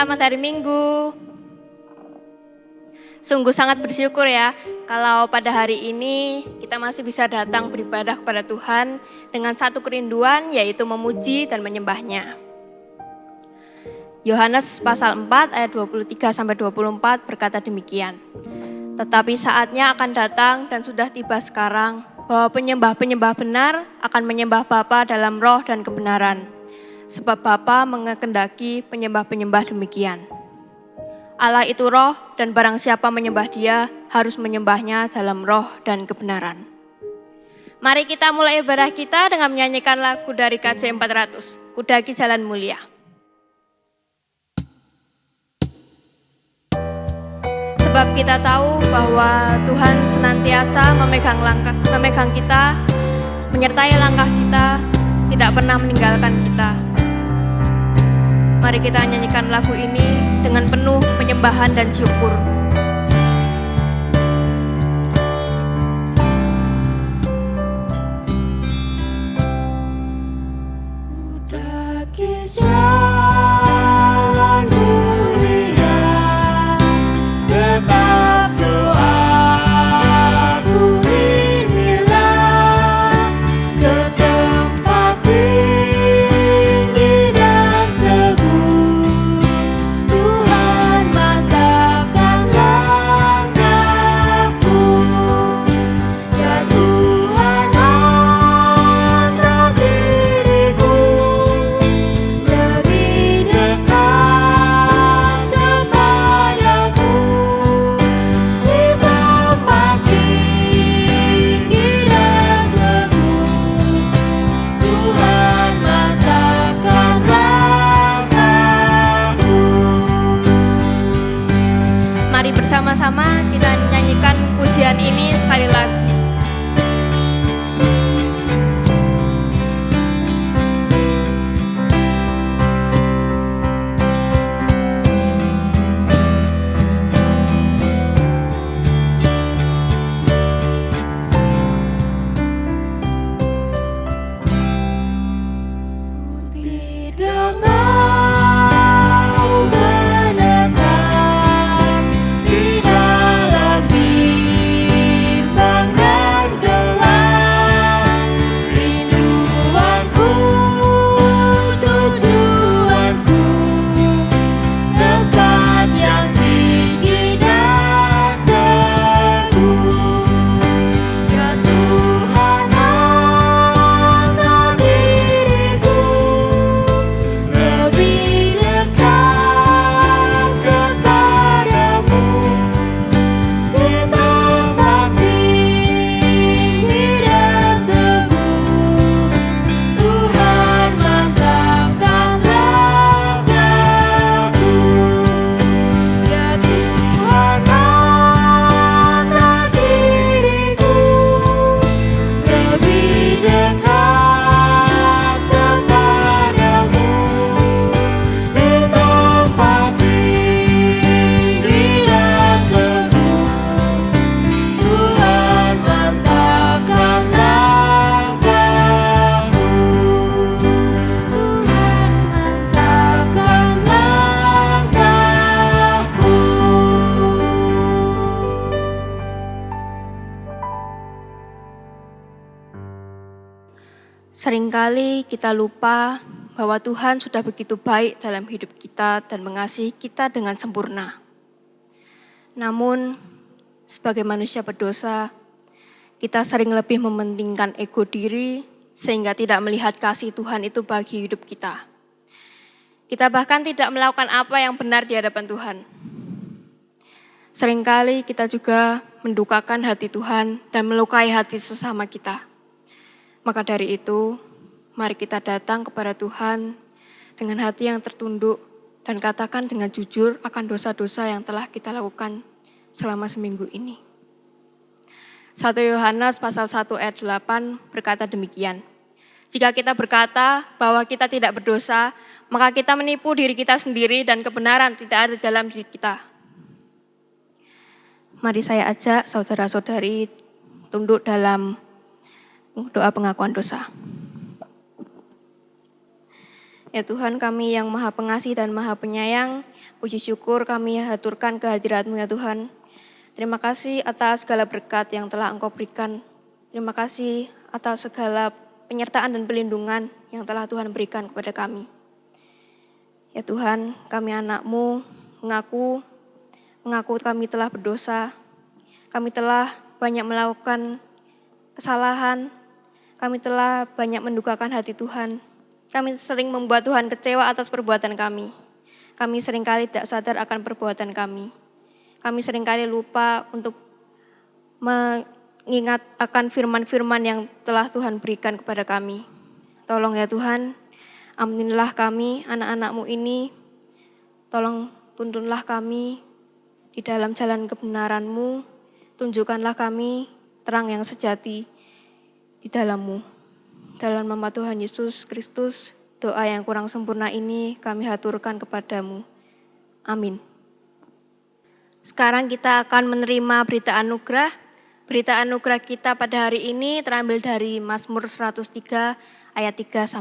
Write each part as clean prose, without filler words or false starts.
Selamat hari Minggu. Sungguh sangat bersyukur ya, kalau pada hari ini kita masih bisa datang beribadah kepada Tuhan dengan satu kerinduan, yaitu memuji dan menyembah-Nya. Yohanes pasal 4 ayat 23-24 berkata demikian. Tetapi saatnya akan datang dan sudah tiba sekarang, bahwa penyembah-penyembah benar akan menyembah Bapa dalam roh dan kebenaran. Sebab Bapa mengkehendaki penyembah-penyembah demikian. Allah itu roh, dan barang siapa menyembah Dia harus menyembah-Nya dalam roh dan kebenaran. Mari kita mulai ibadah kita dengan menyanyikan lagu dari KJ 400, Kudaki Jalan Mulia. Sebab kita tahu bahwa Tuhan senantiasa memegang kita, menyertai langkah kita, tidak pernah meninggalkan kita. Mari kita nyanyikan lagu ini dengan penuh penyembahan dan syukur. Bersama-sama kita nyanyikan pujian ini sekali lagi. Seringkali kita lupa bahwa Tuhan sudah begitu baik dalam hidup kita dan mengasihi kita dengan sempurna. Namun, sebagai manusia berdosa, kita sering lebih mementingkan ego diri sehingga tidak melihat kasih Tuhan itu bagi hidup kita. Kita bahkan tidak melakukan apa yang benar di hadapan Tuhan. Seringkali kita juga mendukakan hati Tuhan dan melukai hati sesama kita. Maka dari itu, mari kita datang kepada Tuhan dengan hati yang tertunduk dan katakan dengan jujur akan dosa-dosa yang telah kita lakukan selama seminggu ini. 1 Yohanes pasal 1 ayat 8 berkata demikian. Jika kita berkata bahwa kita tidak berdosa, maka kita menipu diri kita sendiri dan kebenaran tidak ada dalam diri kita. Mari saya ajak saudara-saudari tunduk dalam doa pengakuan dosa. Ya Tuhan, kami yang Maha Pengasih dan Maha Penyayang, Puji syukur kami haturkan kehadirat-Mu ya Tuhan. Terima kasih atas segala berkat yang telah Engkau berikan. Terima kasih atas segala penyertaan dan pelindungan yang telah Tuhan berikan kepada kami. Ya Tuhan, kami anak-Mu mengaku kami telah berdosa. Kami telah banyak melakukan kesalahan. Kami telah banyak mendukakan hati Tuhan. Kami sering membuat Tuhan kecewa atas perbuatan kami. Kami seringkali tidak sadar akan perbuatan kami. Kami seringkali lupa untuk mengingat akan firman-firman yang telah Tuhan berikan kepada kami. Tolong ya Tuhan, ampunilah kami, anak-anak-Mu ini. Tolong tuntunlah kami di dalam jalan kebenaran-Mu. Tunjukkanlah kami terang yang sejati di dalam-Mu. Dalam nama Tuhan Yesus Kristus, doa yang kurang sempurna ini kami haturkan kepadamu. Amin. Sekarang kita akan menerima berita anugerah. Berita anugerah kita pada hari ini terambil dari Mazmur 103 ayat 3-5.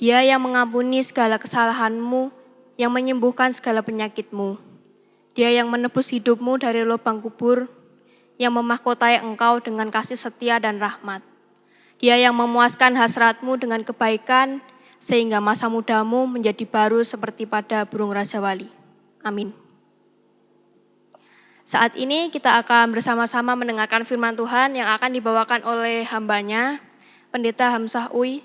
Dia yang mengampuni segala kesalahanmu, yang menyembuhkan segala penyakitmu. Dia yang menebus hidupmu dari lubang kubur, yang memahkotai engkau dengan kasih setia dan rahmat. Dia yang memuaskan hasratmu dengan kebaikan, sehingga masa mudamu menjadi baru seperti pada burung rajawali. Amin. Saat ini kita akan bersama-sama mendengarkan firman Tuhan yang akan dibawakan oleh hambanya, Pendeta Hamzah Uy.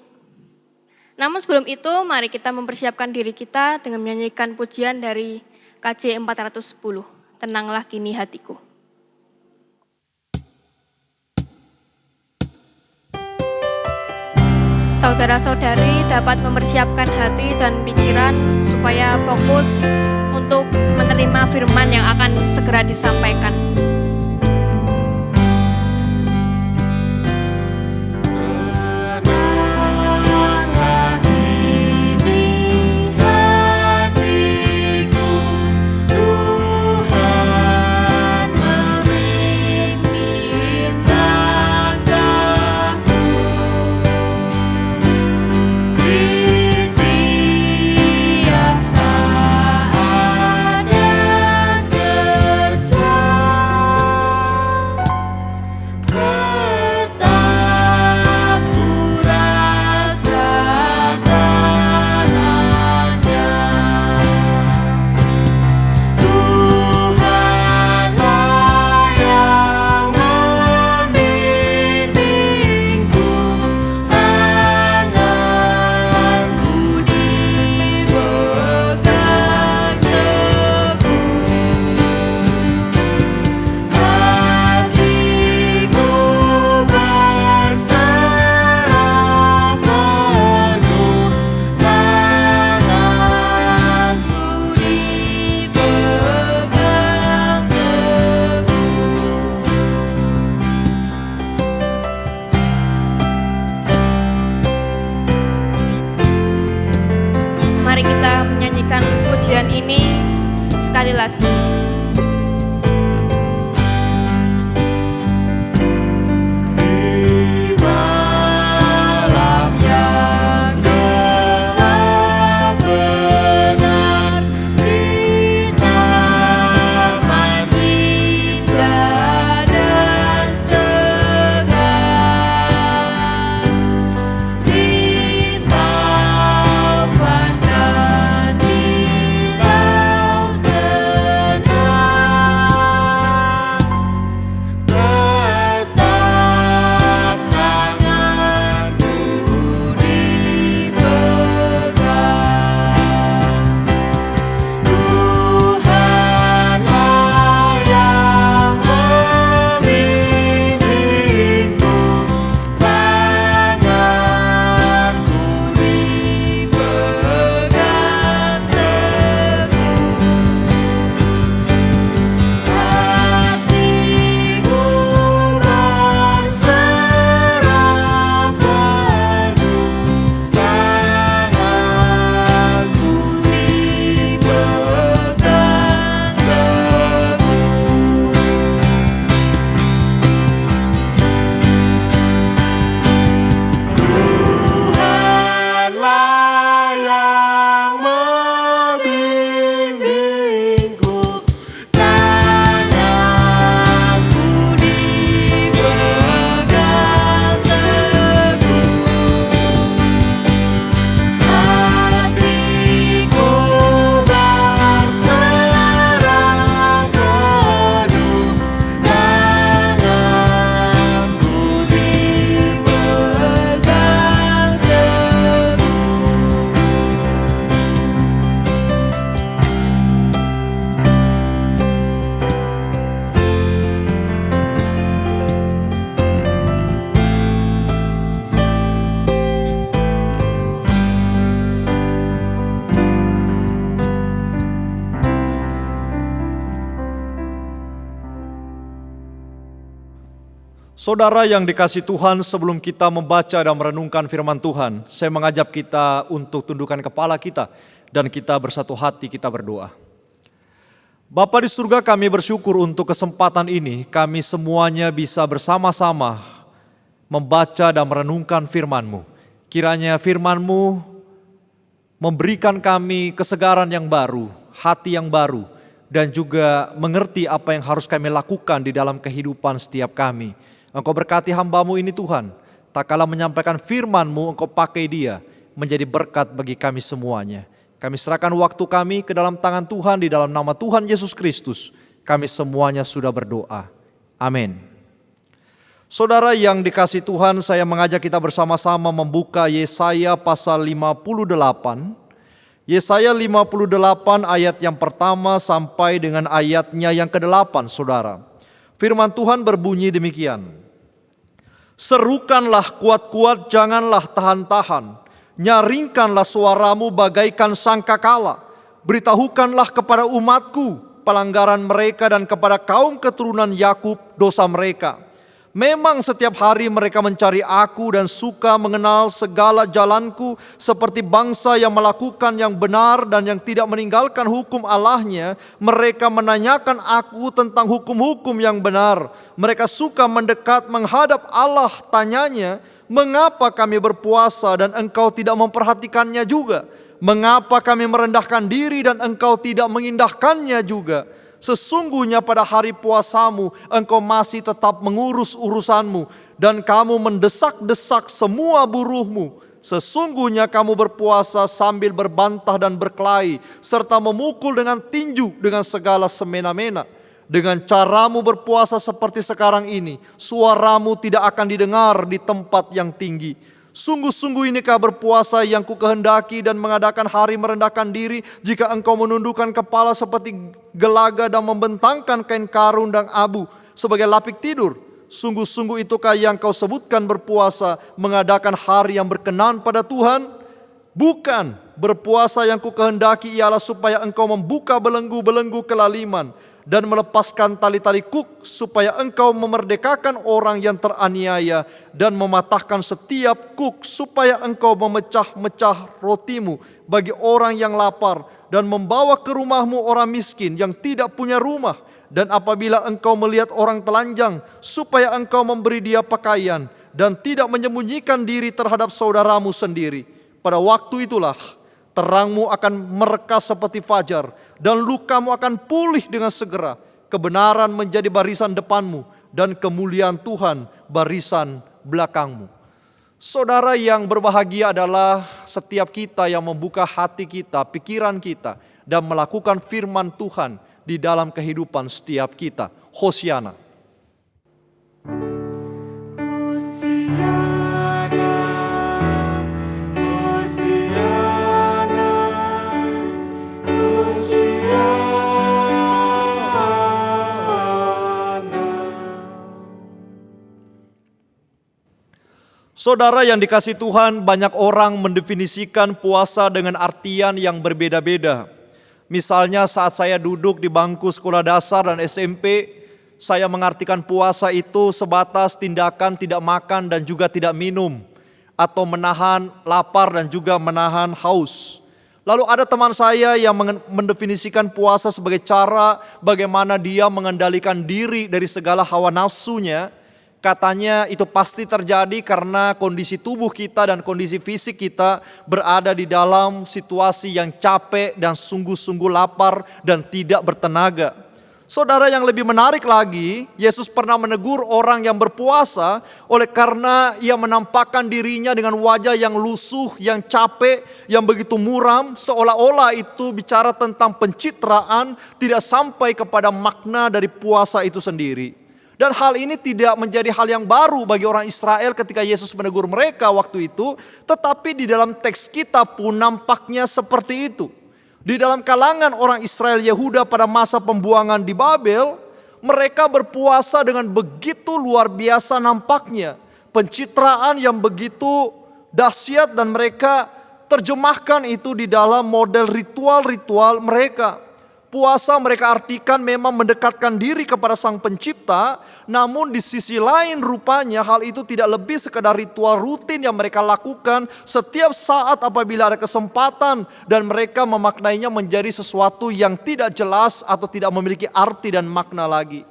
Namun sebelum itu, mari kita mempersiapkan diri kita dengan menyanyikan pujian dari KJ 410, Tenanglah Kini Hatiku. Saudara-saudari dapat mempersiapkan hati dan pikiran supaya fokus untuk menerima firman yang akan segera disampaikan. Tiap saat dan kerja. Saudara yang dikasihi Tuhan, sebelum kita membaca dan merenungkan firman Tuhan, saya mengajak kita untuk tundukkan kepala kita dan kita bersatu hati, kita berdoa. Bapa di surga, kami bersyukur untuk kesempatan ini, kami semuanya bisa bersama-sama membaca dan merenungkan firman-Mu. Kiranya firman-Mu memberikan kami kesegaran yang baru, hati yang baru, dan juga mengerti apa yang harus kami lakukan di dalam kehidupan setiap kami. Engkau berkati hamba-Mu ini Tuhan, tak kalah menyampaikan firman-Mu, Engkau pakai dia menjadi berkat bagi kami semuanya. Kami serahkan waktu kami ke dalam tangan Tuhan, di dalam nama Tuhan Yesus Kristus. Kami semuanya sudah berdoa. Amin. Saudara yang dikasihi Tuhan, saya mengajak kita bersama-sama membuka Yesaya pasal 58. Yesaya 58 ayat yang pertama sampai dengan ayatnya yang ke-8, saudara. Firman Tuhan berbunyi demikian. Serukanlah kuat-kuat, janganlah tahan-tahan. Nyaringkanlah suaramu bagaikan sangkakala. Beritahukanlah kepada umatku pelanggaran mereka dan kepada kaum keturunan Yakub dosa mereka. Memang setiap hari mereka mencari aku dan suka mengenal segala jalanku, seperti bangsa yang melakukan yang benar dan yang tidak meninggalkan hukum Allahnya. Mereka menanyakan aku tentang hukum-hukum yang benar. Mereka suka mendekat menghadap Allah, tanyanya, mengapa kami berpuasa dan engkau tidak memperhatikannya juga? Mengapa kami merendahkan diri dan engkau tidak mengindahkannya juga? Sesungguhnya pada hari puasamu engkau masih tetap mengurus urusanmu dan kamu mendesak-desak semua buruhmu. Sesungguhnya kamu berpuasa sambil berbantah dan berkelahi serta memukul dengan tinju dengan segala semena-mena. Dengan caramu berpuasa seperti sekarang ini, suaramu tidak akan didengar di tempat yang tinggi. Sungguh-sungguh inikah berpuasa yang ku kehendaki dan mengadakan hari merendahkan diri, jika engkau menundukkan kepala seperti gelaga dan membentangkan kain karun dan abu sebagai lapik tidur. Sungguh-sungguh itukah yang kau sebutkan berpuasa, mengadakan hari yang berkenan pada Tuhan? Bukan, berpuasa yang ku kehendaki ialah supaya engkau membuka belenggu-belenggu kelaliman dan melepaskan tali-tali kuk, supaya engkau memerdekakan orang yang teraniaya dan mematahkan setiap kuk, supaya engkau memecah-mecah rotimu bagi orang yang lapar dan membawa ke rumahmu orang miskin yang tidak punya rumah. Dan apabila engkau melihat orang telanjang, supaya engkau memberi dia pakaian dan tidak menyembunyikan diri terhadap saudaramu sendiri. Pada waktu itulah terangmu akan merekas seperti fajar dan lukamu akan pulih dengan segera. Kebenaran menjadi barisan depanmu dan kemuliaan Tuhan barisan belakangmu. Saudara yang berbahagia adalah setiap kita yang membuka hati kita, pikiran kita, dan melakukan firman Tuhan di dalam kehidupan setiap kita. Hosiana. Saudara yang dikasihi Tuhan, banyak orang mendefinisikan puasa dengan artian yang berbeda-beda. Misalnya saat saya duduk di bangku sekolah dasar dan SMP, saya mengartikan puasa itu sebatas tindakan tidak makan dan juga tidak minum, atau menahan lapar dan juga menahan haus. Lalu ada teman saya yang mendefinisikan puasa sebagai cara bagaimana dia mengendalikan diri dari segala hawa nafsunya. Katanya itu pasti terjadi karena kondisi tubuh kita dan kondisi fisik kita berada di dalam situasi yang capek dan sungguh-sungguh lapar dan tidak bertenaga. Saudara, yang lebih menarik lagi, Yesus pernah menegur orang yang berpuasa oleh karena ia menampakkan dirinya dengan wajah yang lusuh, yang capek, yang begitu muram, seolah-olah itu bicara tentang pencitraan, tidak sampai kepada makna dari puasa itu sendiri. Dan hal ini tidak menjadi hal yang baru bagi orang Israel ketika Yesus menegur mereka waktu itu. Tetapi di dalam teks kita pun nampaknya seperti itu. Di dalam kalangan orang Israel Yehuda pada masa pembuangan di Babel, mereka berpuasa dengan begitu luar biasa nampaknya. Pencitraan yang begitu dahsyat dan mereka terjemahkan itu di dalam model ritual-ritual mereka. Puasa mereka artikan memang mendekatkan diri kepada Sang Pencipta, namun di sisi lain rupanya hal itu tidak lebih sekadar ritual rutin yang mereka lakukan setiap saat apabila ada kesempatan, dan mereka memaknainya menjadi sesuatu yang tidak jelas atau tidak memiliki arti dan makna lagi.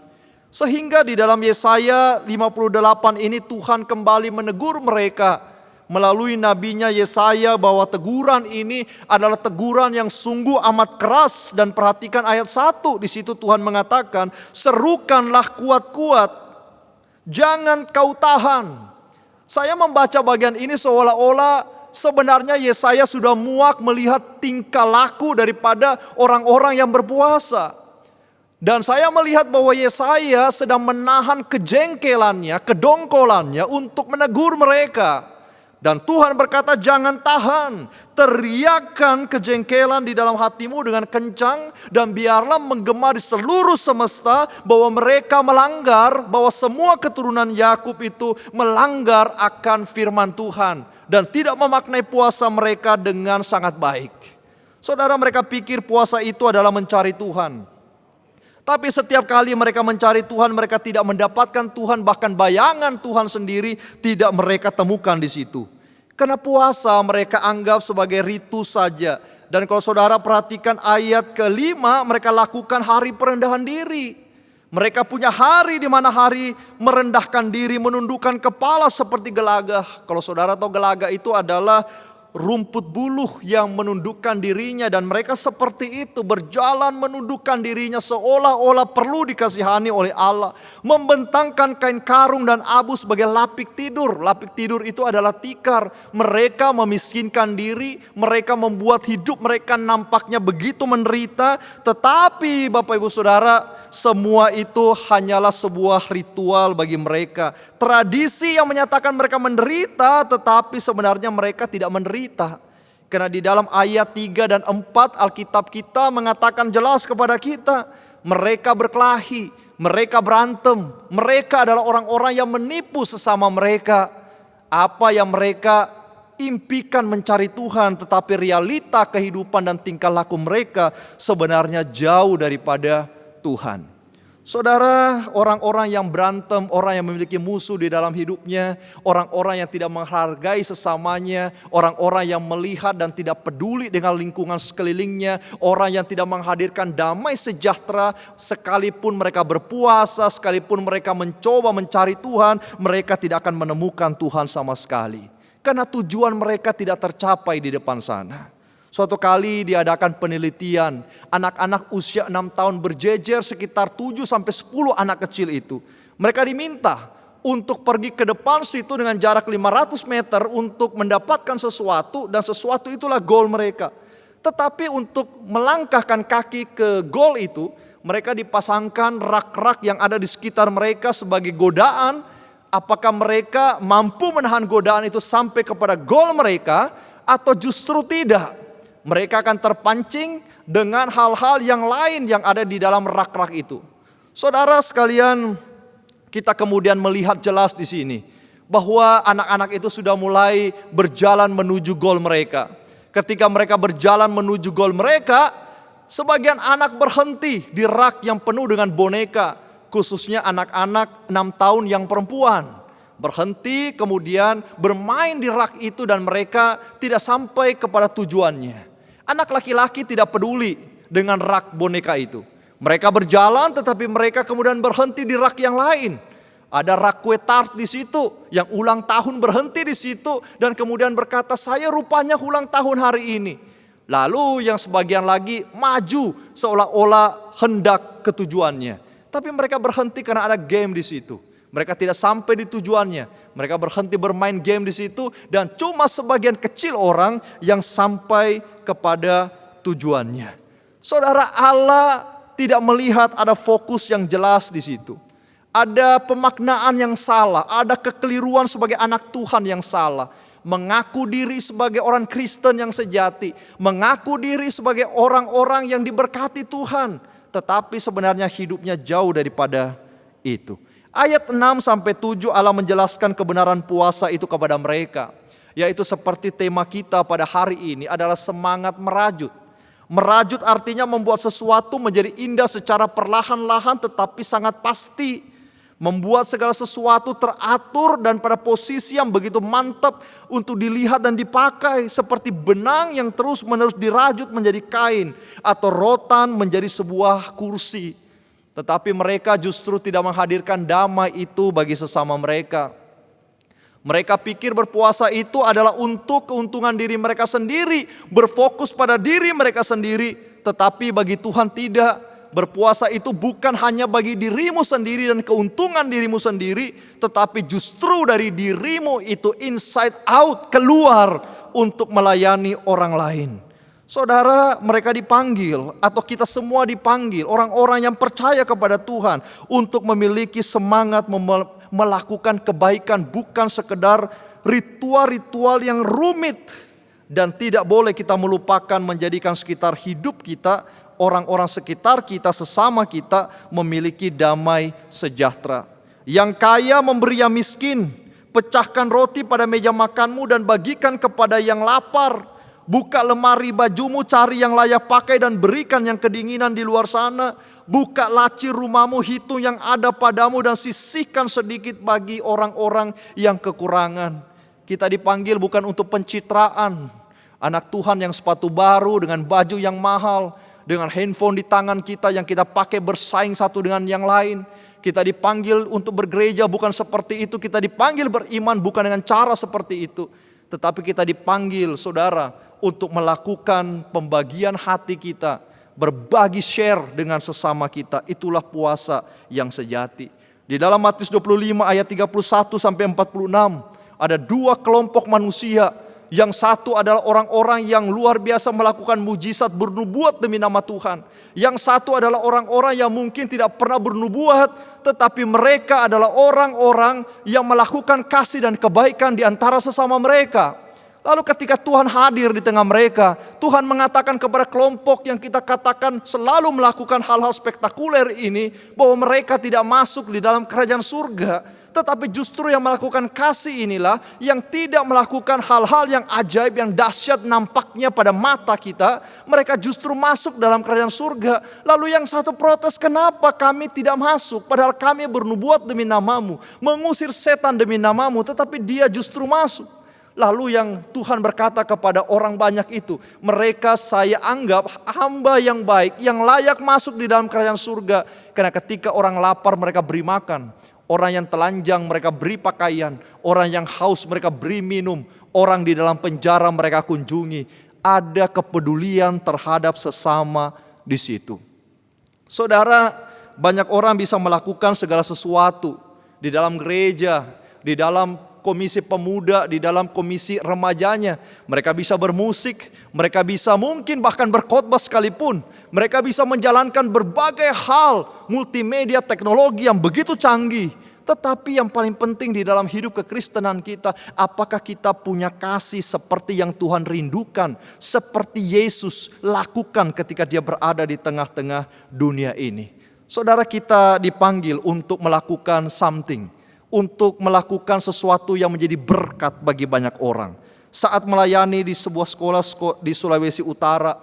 Sehingga di dalam Yesaya 58 ini Tuhan kembali menegur mereka melalui nabinya Yesaya bahwa teguran ini adalah teguran yang sungguh amat keras. Dan perhatikan ayat 1, di situ Tuhan mengatakan, serukanlah kuat-kuat, jangan kau tahan. Saya membaca bagian ini seolah-olah sebenarnya Yesaya sudah muak melihat tingkah laku daripada orang-orang yang berpuasa. Dan saya melihat bahwa Yesaya sedang menahan kejengkelannya, kedongkolannya untuk menegur mereka. Dan Tuhan berkata, jangan tahan, teriakkan kejengkelan di dalam hatimu dengan kencang, dan biarlah menggema di seluruh semesta bahwa mereka melanggar, bahwa semua keturunan Yakub itu melanggar akan firman Tuhan dan tidak memaknai puasa mereka dengan sangat baik. Saudara, mereka pikir puasa itu adalah mencari Tuhan. Tapi setiap kali mereka mencari Tuhan, mereka tidak mendapatkan Tuhan, bahkan bayangan Tuhan sendiri tidak mereka temukan di situ. Karena puasa mereka anggap sebagai ritu saja. Dan kalau saudara perhatikan ayat kelima, mereka lakukan hari perendahan diri. Mereka punya hari di mana hari merendahkan diri, menundukkan kepala seperti gelagah. Kalau saudara tahu gelagah itu adalah rumput buluh yang menundukkan dirinya, dan mereka seperti itu berjalan menundukkan dirinya seolah-olah perlu dikasihani oleh Allah. Membentangkan kain karung dan abu sebagai lapik tidur. Lapik tidur itu adalah tikar. Mereka memiskinkan diri, mereka membuat hidup mereka nampaknya begitu menderita. Tetapi Bapak Ibu Saudara, semua itu hanyalah sebuah ritual bagi mereka. Tradisi yang menyatakan mereka menderita, tetapi sebenarnya mereka tidak menderita. Karena di dalam ayat 3 dan 4 Alkitab kita mengatakan jelas kepada kita, mereka berkelahi, mereka berantem, mereka adalah orang-orang yang menipu sesama mereka. Apa yang mereka impikan mencari Tuhan, tetapi realita kehidupan dan tingkah laku mereka sebenarnya jauh daripada Tuhan. Saudara, orang-orang yang berantem, orang yang memiliki musuh di dalam hidupnya, orang-orang yang tidak menghargai sesamanya, orang-orang yang melihat dan tidak peduli dengan lingkungan sekelilingnya, orang yang tidak menghadirkan damai sejahtera, sekalipun mereka berpuasa, sekalipun mereka mencoba mencari Tuhan, mereka tidak akan menemukan Tuhan sama sekali. Karena tujuan mereka tidak tercapai di depan sana. Suatu kali diadakan penelitian, anak-anak usia 6 tahun berjejer sekitar 7-10 anak kecil itu. Mereka diminta untuk pergi ke depan situ dengan jarak 500 meter untuk mendapatkan sesuatu, dan sesuatu itulah gol mereka. Tetapi untuk melangkahkan kaki ke gol itu, mereka dipasangkan rak-rak yang ada di sekitar mereka sebagai godaan. Apakah mereka mampu menahan godaan itu sampai kepada gol mereka atau justru tidak? Mereka akan terpancing dengan hal-hal yang lain yang ada di dalam rak-rak itu. Saudara sekalian, kita kemudian melihat jelas di sini bahwa anak-anak itu sudah mulai berjalan menuju gol mereka. Ketika mereka berjalan menuju gol mereka, sebagian anak berhenti di rak yang penuh dengan boneka, khususnya anak-anak 6 tahun yang perempuan. Berhenti kemudian bermain di rak itu, dan mereka tidak sampai kepada tujuannya. Anak laki-laki tidak peduli dengan rak boneka itu. Mereka berjalan, tetapi mereka kemudian berhenti di rak yang lain. Ada rak kue tart di situ, yang ulang tahun berhenti di situ dan kemudian berkata, saya rupanya ulang tahun hari ini. Lalu yang sebagian lagi maju seolah-olah hendak ke tujuannya. Tapi mereka berhenti karena ada game di situ. Mereka tidak sampai di tujuannya. Mereka berhenti bermain game di situ, dan cuma sebagian kecil orang yang sampai kepada tujuannya. Saudara, Allah tidak melihat ada fokus yang jelas di situ. Ada pemaknaan yang salah, ada kekeliruan sebagai anak Tuhan yang salah. Mengaku diri sebagai orang Kristen yang sejati, mengaku diri sebagai orang-orang yang diberkati Tuhan, tetapi sebenarnya hidupnya jauh daripada itu. Ayat 6-7 Allah menjelaskan kebenaran puasa itu kepada mereka. Yaitu seperti tema kita pada hari ini adalah semangat merajut. Merajut artinya membuat sesuatu menjadi indah secara perlahan-lahan tetapi sangat pasti. Membuat segala sesuatu teratur dan pada posisi yang begitu mantap untuk dilihat dan dipakai. Seperti benang yang terus-menerus dirajut menjadi kain atau rotan menjadi sebuah kursi. Tetapi mereka justru tidak menghadirkan damai itu bagi sesama mereka. Mereka pikir berpuasa itu adalah untuk keuntungan diri mereka sendiri, berfokus pada diri mereka sendiri. Tetapi bagi Tuhan tidak. Berpuasa itu bukan hanya bagi dirimu sendiri dan keuntungan dirimu sendiri, tetapi justru dari dirimu itu inside out, keluar untuk melayani orang lain. Saudara, mereka dipanggil atau kita semua dipanggil, orang-orang yang percaya kepada Tuhan untuk memiliki semangat melakukan kebaikan, bukan sekedar ritual-ritual yang rumit. Dan tidak boleh kita melupakan menjadikan sekitar hidup kita, orang-orang sekitar kita, sesama kita memiliki damai sejahtera. Yang kaya memberi yang miskin, pecahkan roti pada meja makanmu dan bagikan kepada yang lapar. Buka lemari bajumu, cari yang layak pakai dan berikan yang kedinginan di luar sana. Buka laci rumahmu, hitung yang ada padamu dan sisihkan sedikit bagi orang-orang yang kekurangan. Kita dipanggil bukan untuk pencitraan. Anak Tuhan yang sepatu baru dengan baju yang mahal, dengan handphone di tangan kita yang kita pakai bersaing satu dengan yang lain. Kita dipanggil untuk bergereja bukan seperti itu. Kita dipanggil beriman bukan dengan cara seperti itu. Tetapi kita dipanggil, saudara, untuk melakukan pembagian hati kita, berbagi share dengan sesama kita. Itulah puasa yang sejati. Di dalam Matius 25 ayat 31 sampai 46 ada dua kelompok manusia. Yang satu adalah orang-orang yang luar biasa melakukan mujizat bernubuat demi nama Tuhan. Yang satu adalah orang-orang yang mungkin tidak pernah bernubuat, tetapi mereka adalah orang-orang yang melakukan kasih dan kebaikan di antara sesama mereka. Lalu ketika Tuhan hadir di tengah mereka, Tuhan mengatakan kepada kelompok yang kita katakan selalu melakukan hal-hal spektakuler ini, bahwa mereka tidak masuk di dalam kerajaan surga. Tetapi justru yang melakukan kasih inilah yang tidak melakukan hal-hal yang ajaib, yang dahsyat nampaknya pada mata kita. Mereka justru masuk dalam kerajaan surga. Lalu yang satu protes, kenapa kami tidak masuk? Padahal kami bernubuat demi namamu, mengusir setan demi namamu, tetapi dia justru masuk. Lalu yang Tuhan berkata kepada orang banyak itu, mereka saya anggap hamba yang baik, yang layak masuk di dalam kerajaan surga. Karena ketika orang lapar mereka beri makan, orang yang telanjang mereka beri pakaian, orang yang haus mereka beri minum, orang di dalam penjara mereka kunjungi. Ada kepedulian terhadap sesama di situ. Saudara, banyak orang bisa melakukan segala sesuatu di dalam gereja, di dalam komisi pemuda, di dalam komisi remajanya. Mereka bisa bermusik, mereka bisa mungkin bahkan berkhotbah sekalipun. Mereka bisa menjalankan berbagai hal multimedia teknologi yang begitu canggih. Tetapi yang paling penting di dalam hidup kekristenan kita, apakah kita punya kasih seperti yang Tuhan rindukan, seperti Yesus lakukan ketika dia berada di tengah-tengah dunia ini. Saudara, kita dipanggil untuk melakukan something, untuk melakukan sesuatu yang menjadi berkat bagi banyak orang. Saat melayani di sebuah sekolah di Sulawesi Utara,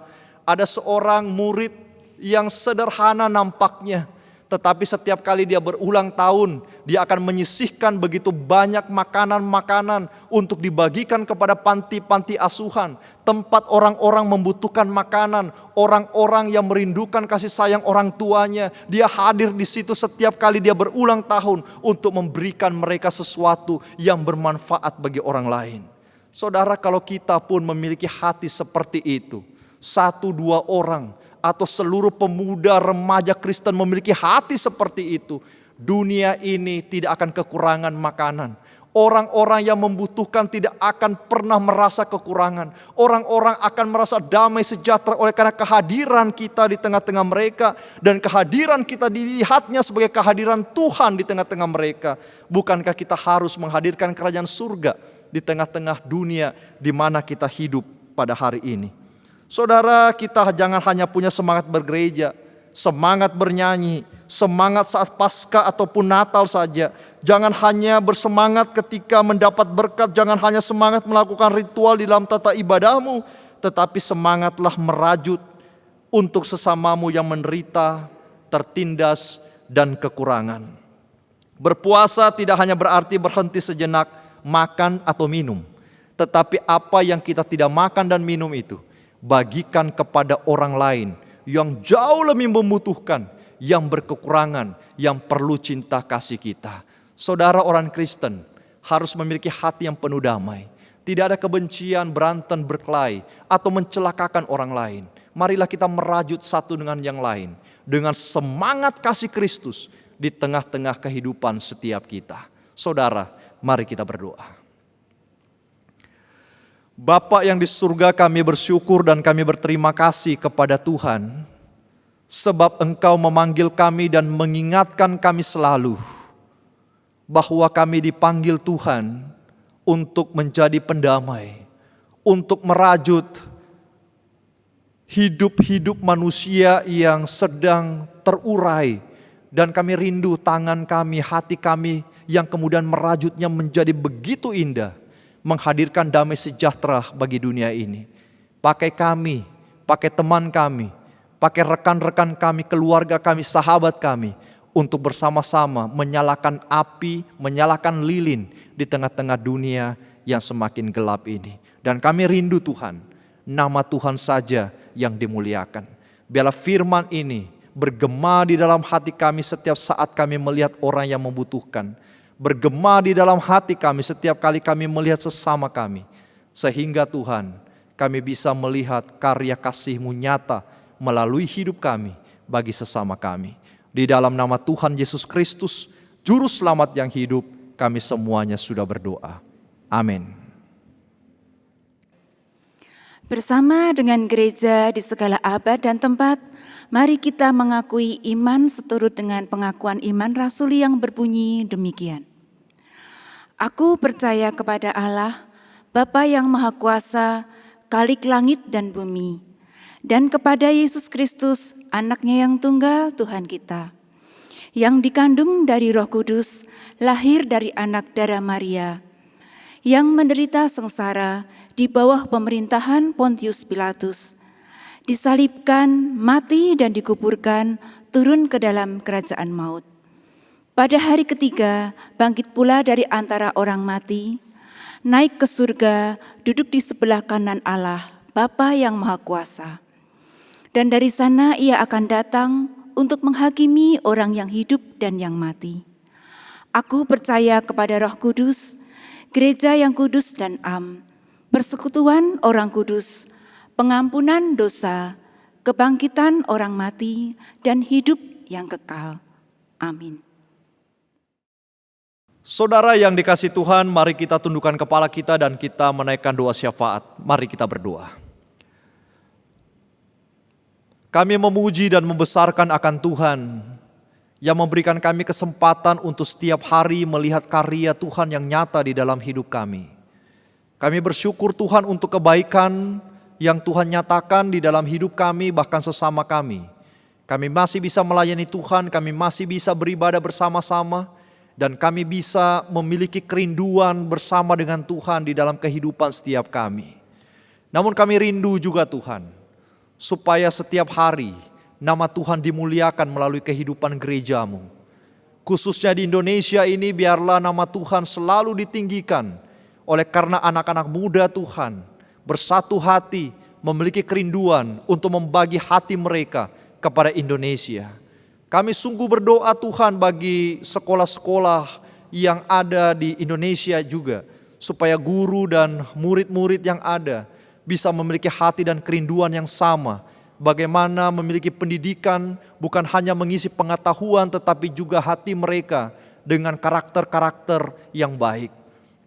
ada seorang murid yang sederhana nampaknya, tetapi setiap kali dia berulang tahun, dia akan menyisihkan begitu banyak makanan-makanan untuk dibagikan kepada panti-panti asuhan, tempat orang-orang membutuhkan makanan, orang-orang yang merindukan kasih sayang orang tuanya. Dia hadir di situ setiap kali dia berulang tahun untuk memberikan mereka sesuatu yang bermanfaat bagi orang lain. Saudara, kalau kita pun memiliki hati seperti itu, 1-2 orang atau seluruh pemuda remaja Kristen memiliki hati seperti itu, dunia ini tidak akan kekurangan makanan. Orang-orang yang membutuhkan tidak akan pernah merasa kekurangan. Orang-orang akan merasa damai sejahtera oleh karena kehadiran kita di tengah-tengah mereka. Dan kehadiran kita dilihatnya sebagai kehadiran Tuhan di tengah-tengah mereka. Bukankah kita harus menghadirkan kerajaan surga di tengah-tengah dunia di mana kita hidup pada hari ini? Saudara, kita jangan hanya punya semangat bergereja, semangat bernyanyi, semangat saat Paskah ataupun Natal saja. Jangan hanya bersemangat ketika mendapat berkat, jangan hanya semangat melakukan ritual di dalam tata ibadahmu, tetapi semangatlah merajut untuk sesamamu yang menderita, tertindas, dan kekurangan. Berpuasa tidak hanya berarti berhenti sejenak makan atau minum, tetapi apa yang kita tidak makan dan minum itu, bagikan kepada orang lain yang jauh lebih membutuhkan, yang berkekurangan, yang perlu cinta kasih kita. Saudara orang Kristen harus memiliki hati yang penuh damai. Tidak ada kebencian, berantem, berkelahi, atau mencelakakan orang lain. Marilah kita merajut satu dengan yang lain, dengan semangat kasih Kristus di tengah-tengah kehidupan setiap kita. Saudara, mari kita berdoa. Bapa yang di surga, kami bersyukur dan kami berterima kasih kepada Tuhan, sebab Engkau memanggil kami dan mengingatkan kami selalu bahwa kami dipanggil Tuhan untuk menjadi pendamai, untuk merajut hidup-hidup manusia yang sedang terurai. Dan kami rindu tangan kami, hati kami yang kemudian merajutnya menjadi begitu indah, menghadirkan damai sejahtera bagi dunia ini. Pakai kami, pakai teman kami, pakai rekan-rekan kami, keluarga kami, sahabat kami, untuk bersama-sama menyalakan api, menyalakan lilin di tengah-tengah dunia yang semakin gelap ini. Dan kami rindu Tuhan, nama Tuhan saja yang dimuliakan. Biarlah firman ini bergema di dalam hati kami setiap saat kami melihat orang yang membutuhkan. Bergema di dalam hati kami setiap kali kami melihat sesama kami. Sehingga Tuhan, kami bisa melihat karya kasih-Mu nyata melalui hidup kami bagi sesama kami. Di dalam nama Tuhan Yesus Kristus, Juru Selamat yang hidup, kami semuanya sudah berdoa. Amin. Bersama dengan gereja di segala abad dan tempat, mari kita mengakui iman seturut dengan pengakuan iman rasuli yang berbunyi demikian. Aku percaya kepada Allah, Bapa yang Maha Kuasa, Khalik langit dan bumi, dan kepada Yesus Kristus, Anak-Nya yang tunggal Tuhan kita, yang dikandung dari Roh Kudus, lahir dari anak darah Maria, yang menderita sengsara di bawah pemerintahan Pontius Pilatus, disalibkan, mati dan dikuburkan, turun ke dalam kerajaan maut. Pada hari ketiga, bangkit pula dari antara orang mati, naik ke surga, duduk di sebelah kanan Allah, Bapa yang Maha Kuasa. Dan dari sana Ia akan datang untuk menghakimi orang yang hidup dan yang mati. Aku percaya kepada Roh Kudus, gereja yang kudus dan am, persekutuan orang kudus, pengampunan dosa, kebangkitan orang mati, dan hidup yang kekal. Amin. Saudara yang dikasihi Tuhan, mari kita tundukkan kepala kita dan kita menaikkan doa syafaat. Mari kita berdoa. Kami memuji dan membesarkan akan Tuhan yang memberikan kami kesempatan untuk setiap hari melihat karya Tuhan yang nyata di dalam hidup kami. Kami bersyukur Tuhan untuk kebaikan yang Tuhan nyatakan di dalam hidup kami, bahkan sesama kami. Kami masih bisa melayani Tuhan, kami masih bisa beribadah bersama-sama, dan kami bisa memiliki kerinduan bersama dengan Tuhan di dalam kehidupan setiap kami. Namun kami rindu juga Tuhan, supaya setiap hari nama Tuhan dimuliakan melalui kehidupan gereja-Mu. Khususnya di Indonesia ini, biarlah nama Tuhan selalu ditinggikan oleh karena anak-anak muda Tuhan bersatu hati, memiliki kerinduan untuk membagi hati mereka kepada Indonesia. Kami sungguh berdoa Tuhan bagi sekolah-sekolah yang ada di Indonesia juga, supaya guru dan murid-murid yang ada bisa memiliki hati dan kerinduan yang sama. Bagaimana memiliki pendidikan bukan hanya mengisi pengetahuan, tetapi juga hati mereka dengan karakter-karakter yang baik.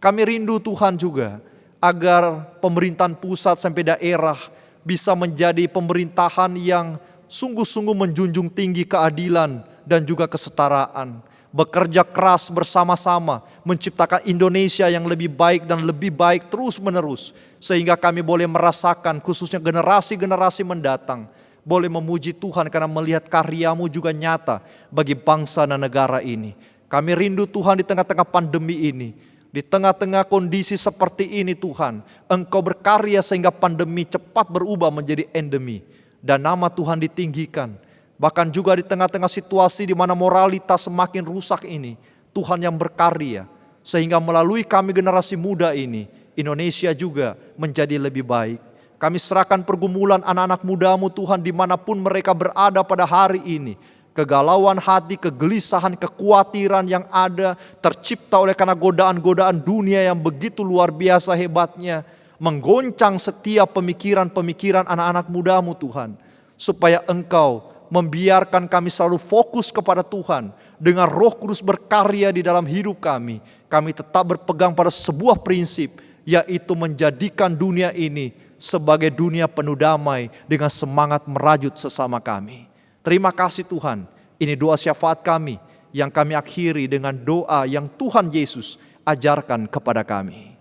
Kami rindu Tuhan juga agar pemerintahan pusat sampai daerah bisa menjadi pemerintahan yang sungguh-sungguh menjunjung tinggi keadilan dan juga kesetaraan. Bekerja keras bersama-sama menciptakan Indonesia yang lebih baik dan lebih baik terus-menerus. Sehingga kami boleh merasakan, khususnya generasi-generasi mendatang, boleh memuji Tuhan karena melihat karya-Mu juga nyata bagi bangsa dan negara ini. Kami rindu Tuhan di tengah-tengah pandemi ini, di tengah-tengah kondisi seperti ini Tuhan, Engkau berkarya sehingga pandemi cepat berubah menjadi endemi. dan nama Tuhan ditinggikan. Bahkan juga di tengah-tengah situasi di mana moralitas semakin rusak ini, Tuhan yang berkarya, sehingga melalui kami generasi muda ini, Indonesia juga menjadi lebih baik. Kami serahkan pergumulan anak-anak mudamu Tuhan dimanapun mereka berada pada hari ini. Kegalauan hati, kegelisahan, kekhawatiran yang ada tercipta oleh karena godaan-godaan dunia yang begitu luar biasa hebatnya, menggoncang setiap pemikiran-pemikiran anak-anak mudamu Tuhan. Supaya Engkau membiarkan kami selalu fokus kepada Tuhan. Dengan Roh Kudus berkarya di dalam hidup kami. Kami tetap berpegang pada sebuah prinsip, yaitu menjadikan dunia ini sebagai dunia penuh damai dengan semangat merajut sesama kami. Terima kasih Tuhan, ini doa syafaat kami yang kami akhiri dengan doa yang Tuhan Yesus ajarkan kepada kami.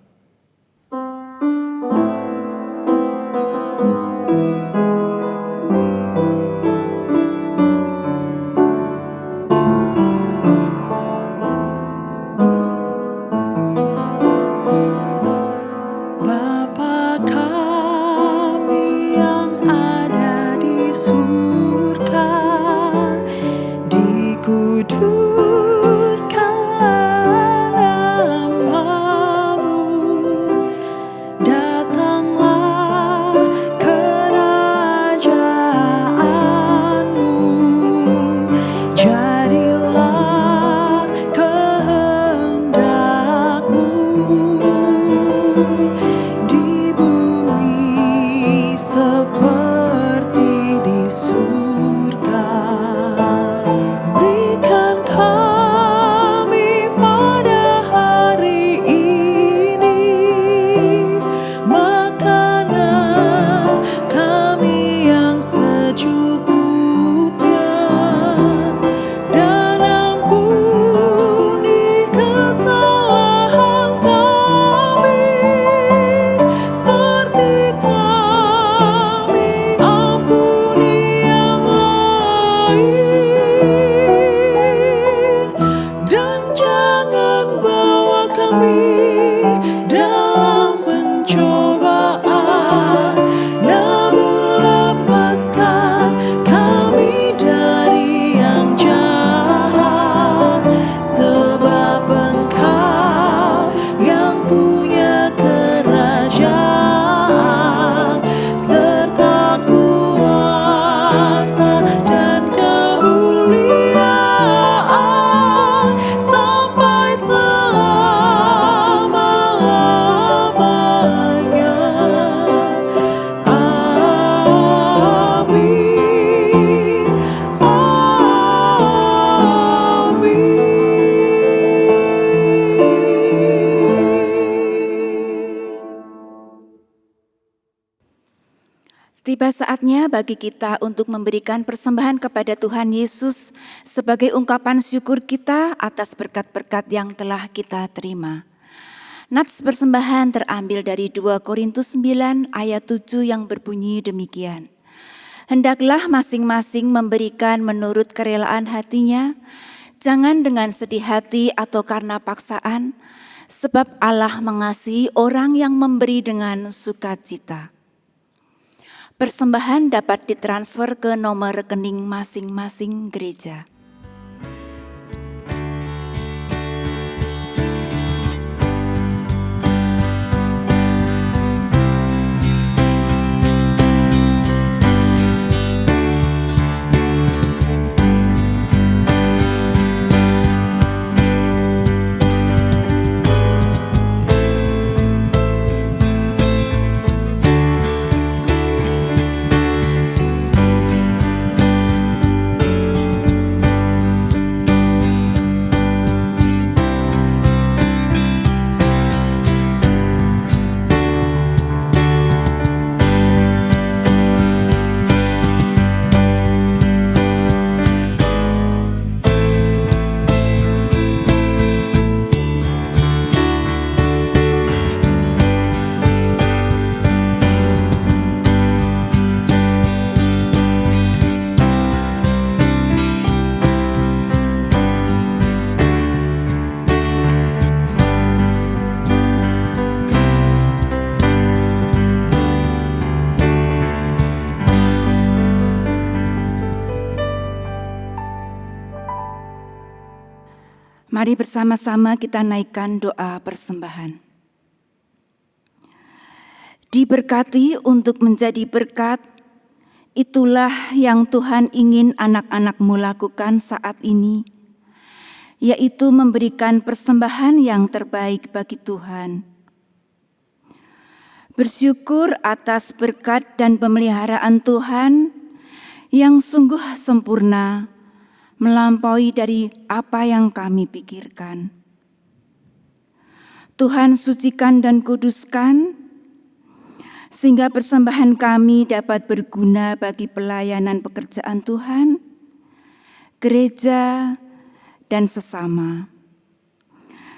Tiba saatnya bagi kita untuk memberikan persembahan kepada Tuhan Yesus sebagai ungkapan syukur kita atas berkat-berkat yang telah kita terima. Nats persembahan terambil dari 2 Korintus 9 ayat 7 yang berbunyi demikian. Hendaklah masing-masing memberikan menurut kerelaan hatinya, jangan dengan sedih hati atau karena paksaan, sebab Allah mengasihi orang yang memberi dengan sukacita. Persembahan dapat ditransfer ke nomor rekening masing-masing gereja. Mari bersama-sama kita naikkan doa persembahan. Diberkati untuk menjadi berkat, itulah yang Tuhan ingin anak-anak-Mu lakukan saat ini, yaitu memberikan persembahan yang terbaik bagi Tuhan. Bersyukur atas berkat dan pemeliharaan Tuhan yang sungguh sempurna, melampaui dari apa yang kami pikirkan. Tuhan sucikan dan kuduskan, sehingga persembahan kami dapat berguna bagi pelayanan pekerjaan Tuhan, gereja, dan sesama.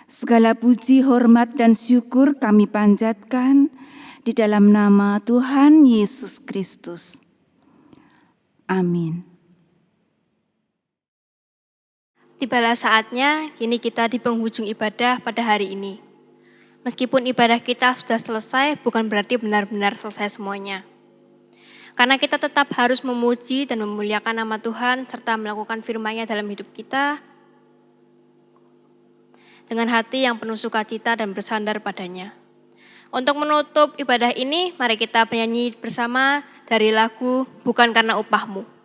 Segala puji, hormat, dan syukur kami panjatkan di dalam nama Tuhan Yesus Kristus. Amin. Tibalah saatnya, kini kita di penghujung ibadah pada hari ini. Meskipun ibadah kita sudah selesai, bukan berarti benar-benar selesai semuanya. Karena kita tetap harus memuji dan memuliakan nama Tuhan, serta melakukan firman-Nya dalam hidup kita, dengan hati yang penuh sukacita dan bersandar padanya. Untuk menutup ibadah ini, mari kita bernyanyi bersama dari lagu Bukan Karena Upahmu.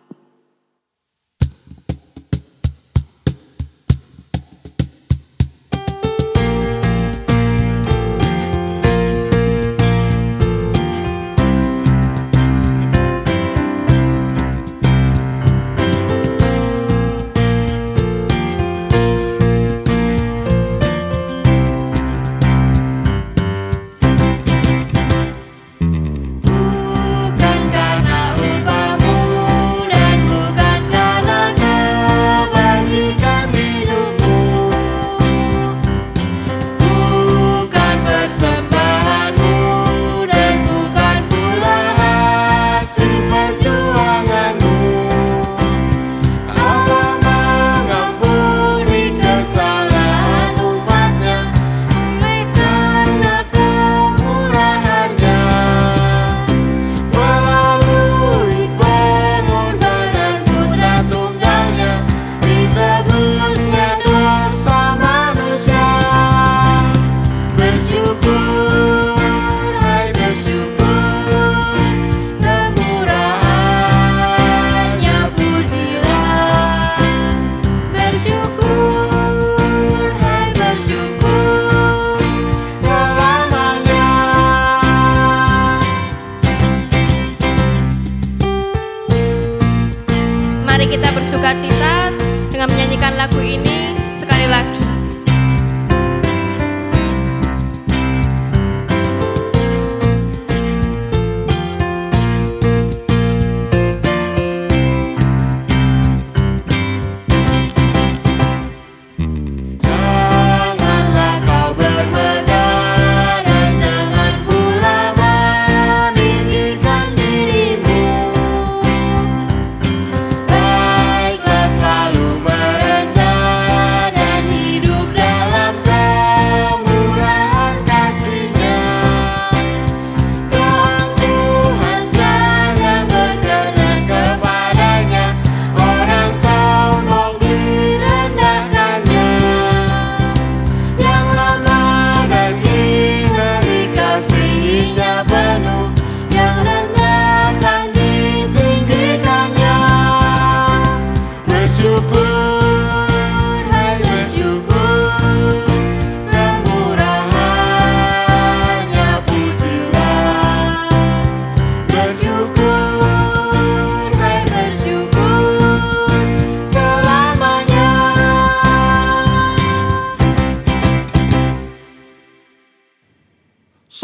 Mari kita bersukacita dengan menyanyikan lagu ini sekali lagi.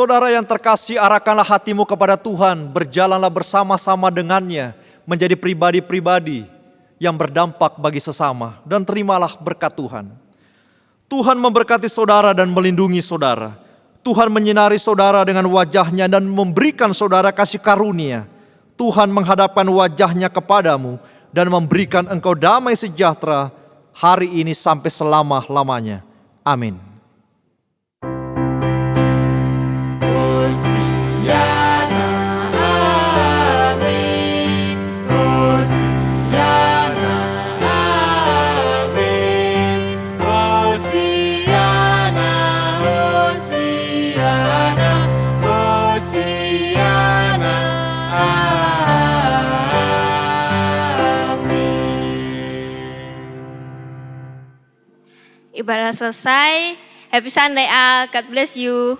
Saudara yang terkasih, arahkanlah hatimu kepada Tuhan, berjalanlah bersama-sama dengannya, menjadi pribadi-pribadi yang berdampak bagi sesama, dan terimalah berkat Tuhan. Tuhan memberkati saudara dan melindungi saudara. Tuhan menyinari saudara dengan wajahnya dan memberikan saudara kasih karunia. Tuhan menghadapkan wajahnya kepadamu dan memberikan engkau damai sejahtera hari ini sampai selama-lamanya. Amin. ibadah selesai. Happy Sunday all. God bless you.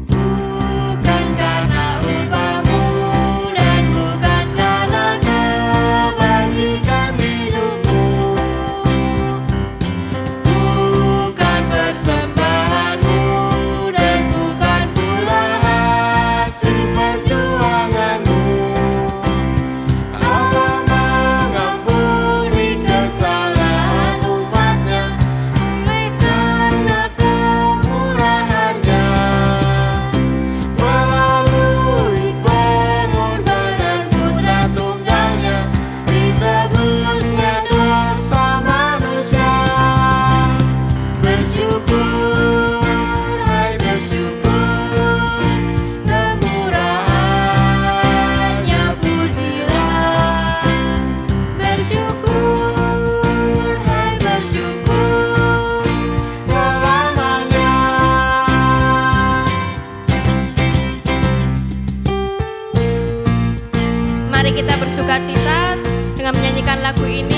Bukan karena upahmu dan bukan karena kebajikan hidupmu, bukan persembahanmu dan bukan pula hasil perjuanganmu. Allah mengampuni kesalahan umatnya oleh karena kemurahannya. Melalui pengorbanan putra tunggalnya, ditebusnya dosa manusia. Bersyukur, hai bersyukur, kemurahannya pujilah. Bersyukur, hai bersyukur, selamanya. Mari kita bersukacita dengan menyanyikan lagu ini